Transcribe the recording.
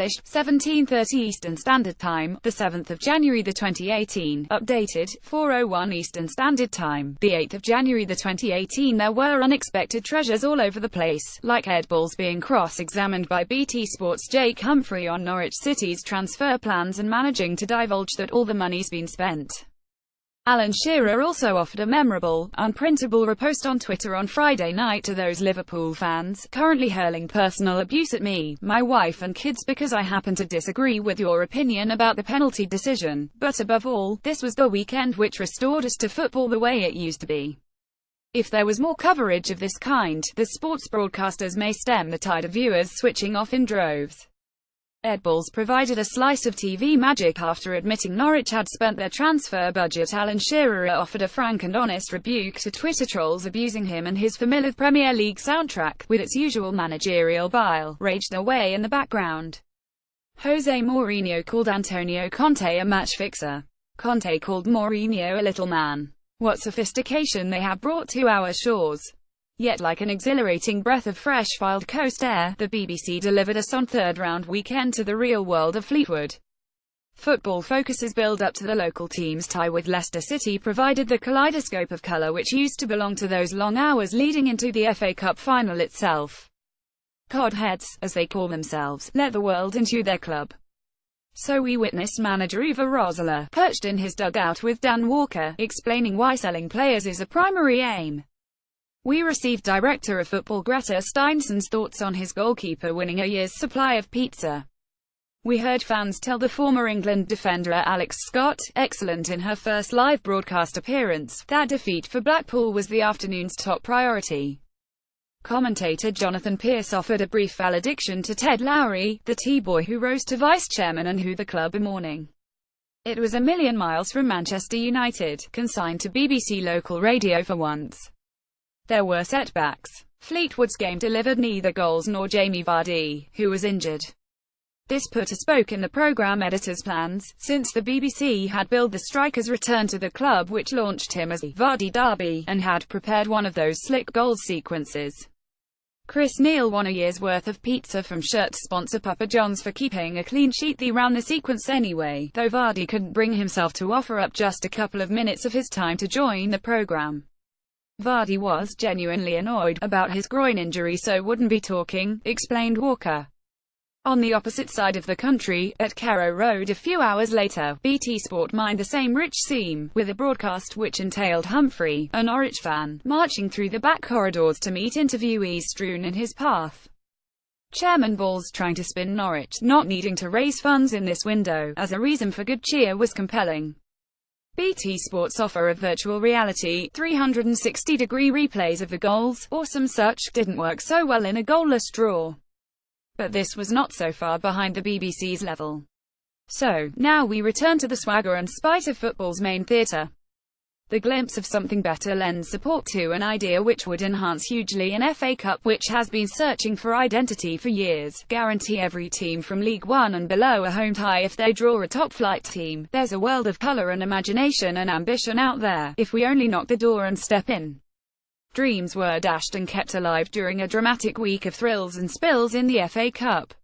published, 17:30 Eastern Standard Time, the 7th of January 2018, updated, 4:01 Eastern Standard Time, the 8th of January 2018. There were unexpected treasures all over the place, like Ed Balls being cross-examined by BT Sport's Jake Humphrey on Norwich City's transfer plans and managing to divulge that all the money's been spent. Alan Shearer also offered a memorable, unprintable repost on Twitter on Friday night to those Liverpool fans currently hurling personal abuse at me, my wife and kids because I happen to disagree with your opinion about the penalty decision, but above all, this was the weekend which restored us to football the way it used to be. If there was more coverage of this kind, the sports broadcasters may stem the tide of viewers switching off in droves. Ed Balls provided a slice of TV magic after admitting Norwich had spent their transfer budget. Alan Shearer offered a frank and honest rebuke to Twitter trolls abusing him, and his familiar Premier League soundtrack, with its usual managerial bile, raged away in the background. Jose Mourinho called Antonio Conte a match fixer. Conte called Mourinho a little man. What sophistication they have brought to our shores. Yet like an exhilarating breath of fresh filed coast air, the BBC delivered us on third-round weekend to the real world of Fleetwood. Football focuses build up to the local team's tie with Leicester City provided the kaleidoscope of colour which used to belong to those long hours leading into the FA Cup final itself. Codheads, as they call themselves, let the world into their club. So we witnessed manager Ivo Rosala, perched in his dugout with Dan Walker, explaining why selling players is a primary aim. We received Director of Football Greta Steinson's thoughts on his goalkeeper winning a year's supply of pizza. We heard fans tell the former England defender Alex Scott, excellent in her first live broadcast appearance, that defeat for Blackpool was the afternoon's top priority. Commentator Jonathan Pearce offered a brief valediction to Ted Lowry, the T-boy who rose to vice-chairman and who the club are mourning. It was a million miles from Manchester United, consigned to BBC local radio for once. There were setbacks. Fleetwood's game delivered neither goals nor Jamie Vardy, who was injured. This put a spoke in the programme editor's plans, since the BBC had billed the striker's return to the club which launched him as the Vardy Derby, and had prepared one of those slick goal sequences. Chris Neal won a year's worth of pizza from shirt sponsor Papa John's for keeping a clean sheet. They ran the sequence anyway, though Vardy couldn't bring himself to offer up just a couple of minutes of his time to join the programme. Vardy was genuinely annoyed about his groin injury so wouldn't be talking, explained Walker. On the opposite side of the country, at Carrow Road a few hours later, BT Sport mined the same rich seam, with a broadcast which entailed Humphrey, a Norwich fan, marching through the back corridors to meet interviewees strewn in his path. Chairman Balls trying to spin Norwich not needing to raise funds in this window, as a reason for good cheer was compelling. BT Sport's offer of virtual reality, 360-degree replays of the goals, or some such, didn't work so well in a goalless draw. But this was not so far behind the BBC's level. So, now we return to the swagger and spite of football's main theatre. The glimpse of something better lends support to an idea which would enhance hugely an FA Cup which has been searching for identity for years, guarantee every team from League One and below a home tie if they draw a top-flight team. There's a world of colour and imagination and ambition out there, if we only knock the door and step in. Dreams were dashed and kept alive during a dramatic week of thrills and spills in the FA Cup.